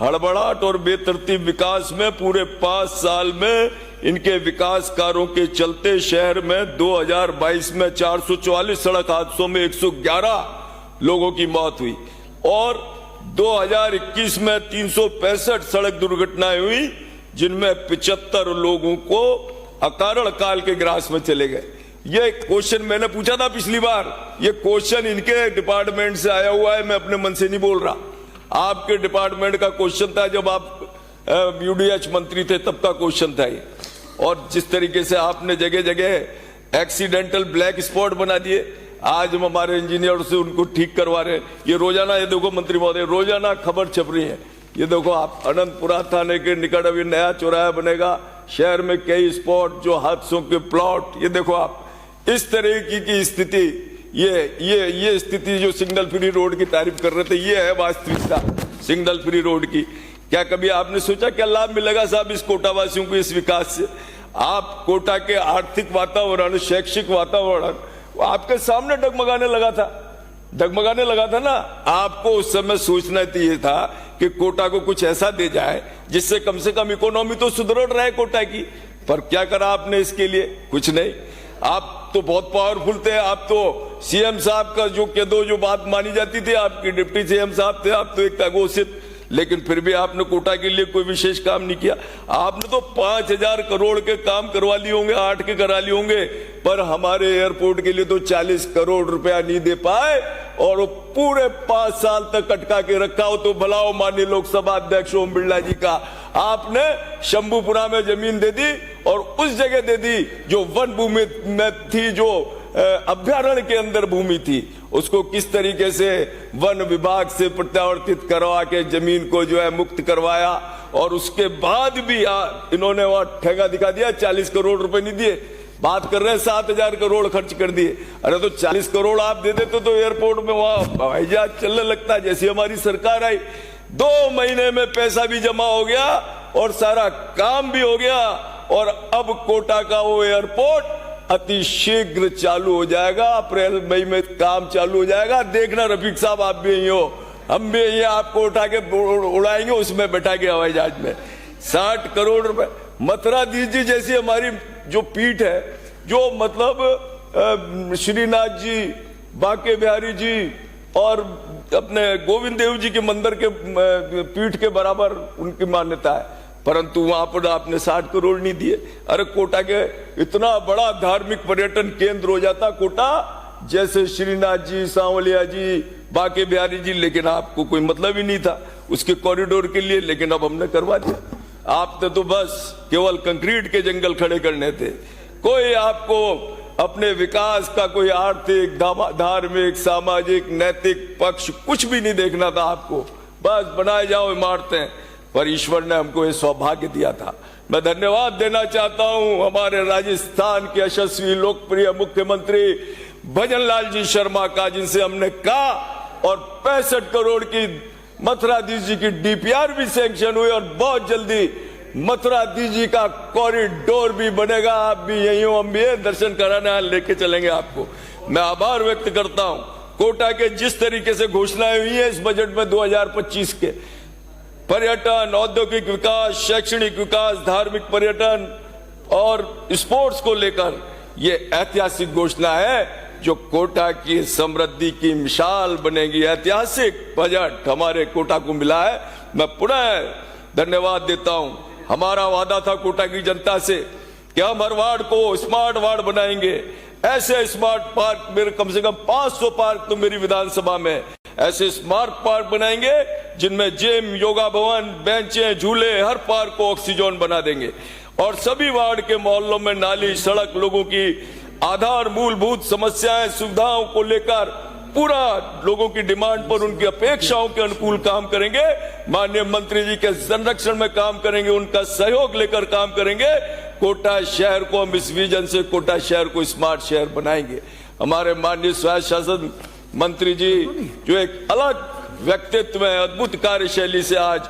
हड़बड़ाहट और बेतरतीब विकास में पूरे 5 साल में इनके विकास कार्यों के चलते शहर में 2022 में 444 सड़क हादसों में 111 लोगों की मौत हुई और 2021 में 365 सड़क दुर्घटनाएं हुई, जिनमें 75 लोगों को अकारण काल के ग्रास में चले गए। ये क्वेश्चन मैंने पूछा था पिछली बार, ये क्वेश्चन इनके डिपार्टमेंट से आया हुआ है, मैं अपने मन से नहीं बोल रहा। आपके डिपार्टमेंट का क्वेश्चन था, जब आप यूडीएच मंत्री थे तब का क्वेश्चन था ये। और जिस तरीके से आपने जगह जगह एक्सीडेंटल ब्लैक स्पॉट बना दिए, आज हम हमारे इंजीनियर से उनको ठीक करवा रहे हैं। ये रोजाना, ये देखो मंत्री महोदय, रोजाना खबर छप रही है। ये देखो आप, अनंतपुरा थाने के निकट अभी नया चौराहा बनेगा, शहर में कई स्पॉट जो हादसों के प्लॉट, ये देखो आप, इस तरह की स्थिति, ये स्थिति जो सिग्नल फ्री रोड की तारीफ कर रहे थे, ये है वास्तविकता सिग्नल फ्री रोड की। क्या कभी आपने सोचा क्या लाभ मिलेगा साहब इस कोटा वासियों को इस विकास से? आप कोटा के आर्थिक वातावरण, शैक्षिक वातावरण आपके सामने डगमगाने लगा था ना। आपको उस समय सोचना ये था कि कोटा को कुछ ऐसा दे जाए जिससे कम से कम इकोनॉमी तो सुदृढ़ रहे कोटा की। पर क्या करा आपने इसके लिए? कुछ नहीं। आप तो बहुत पावरफुल थे, आप तो सीएम साहब का जो बात मानी जाती थी, आपके डिप्टी सीएम साहब थे, आप तो एक अघोषित, लेकिन फिर भी आपने कोटा के लिए कोई विशेष काम नहीं किया। आपने तो 5000 करोड़ के काम करवा लिए होंगे, 8 के करा लिए होंगे, पर हमारे एयरपोर्ट के लिए तो 40 करोड़ रुपया नहीं दे पाए और वो पूरे 5 साल तक अटका के रखा हो। तो भलाओ माननीय लोकसभा अध्यक्ष ओम बिरला जी का, आपने शंभुपुरा में जमीन दे दी और उस जगह दे दी जो वन भूमि में थी, जो अभ्यारण्य के अंदर भूमि थी, उसको किस तरीके से वन विभाग से प्रत्यावर्तित करवा के जमीन को जो है मुक्त करवाया। और उसके बाद भी इन्होंने वहां ठेगा दिखा दिया, 40 करोड़ रुपए नहीं दिए। बात कर रहे हैं 7000 करोड़ खर्च कर दिए। अरे तो 40 करोड़ आप दे देते तो एयरपोर्ट में वहां हवाई जहाज चलने लगता। जैसी हमारी सरकार आई, 2 महीने में पैसा भी जमा हो गया और सारा काम भी हो गया और अब कोटा का वो एयरपोर्ट अति शीघ्र चालू हो जाएगा। अप्रैल मई में काम चालू हो जाएगा। देखना रफीक साहब, आप भी यही हो, हम भी यही आपको उठा के उड़ाएंगे, उसमें बैठा के हवाई जहाज में। 60 करोड़ रुपए। मथुरा जी जैसी हमारी जो पीठ है, जो मतलब श्रीनाथ जी, बांके बिहारी जी और अपने गोविंद देव जी के मंदिर के पीठ के बराबर उनकी मान्यता है, परंतु वहां पर आपने 60 करोड़ नहीं दिए। अरे कोटा के इतना बड़ा धार्मिक पर्यटन केंद्र हो जाता कोटा, जैसे श्रीनाथ जी, सांवलिया जी, बांके बिहारी जी, लेकिन आपको कोई मतलब ही नहीं था उसके कॉरिडोर के लिए, लेकिन अब हमने करवा दिया। आपने तो बस केवल कंक्रीट के जंगल खड़े करने थे। कोई आपको अपने विकास का कोई आर्थिक, धार्मिक, सामाजिक, नैतिक पक्ष कुछ भी नहीं देखना था आपको। बस बनाए जाओ इमारतें। पर ईश्वर ने हमको ये सौभाग्य दिया था। मैं धन्यवाद देना चाहता हूं हमारे राजस्थान के यशस्वी लोकप्रिय मुख्यमंत्री भजन लाल जी शर्मा का, जिनसे हमने कहा और 65 करोड़ की मथुराधीश जी की डीपीआर भी सैंक्शन हुई और बहुत जल्दी मथुराधीश जी का कॉरिडोर भी बनेगा। आप भी यही हो, हम भी दर्शन कराने लेके चलेंगे आपको। मैं आभार व्यक्त करता हूं कोटा के जिस तरीके से घोषणाएं हुई है इस बजट में 2025 के, पर्यटन, औद्योगिक विकास, शैक्षणिक विकास, धार्मिक पर्यटन और स्पोर्ट्स को लेकर ये ऐतिहासिक घोषणा है जो कोटा की समृद्धि की मिसाल बनेगी। ऐतिहासिक बजट हमारे कोटा को मिला है। मैं पुनः धन्यवाद देता हूं। हमारा वादा था कोटा की जनता से कि हम हर वार्ड को स्मार्ट वार्ड बनाएंगे। ऐसे स्मार्ट पार्क, मेरे कम से कम 500 पार्क तो मेरी विधानसभा में ऐसे स्मार्ट पार्क बनाएंगे जिनमें जिम, योगा भवन, बेंचें, झूले, हर पार्क को ऑक्सीजन बना देंगे। और सभी वार्ड के मोहल्लों में नाली, सड़क, लोगों की आधार मूलभूत समस्याएं, सुविधाओं को लेकर पूरा लोगों की डिमांड पर, उनकी अपेक्षाओं के अनुकूल काम करेंगे। माननीय मंत्री जी के संरक्षण में काम करेंगे, उनका सहयोग लेकर काम करेंगे। कोटा शहर को हम इस विजन से कोटा शहर को स्मार्ट शहर बनाएंगे। हमारे माननीय स्वायत्त शासन मंत्री जी जो एक अलग व्यक्तित्व है, अद्भुत कार्यशैली से आज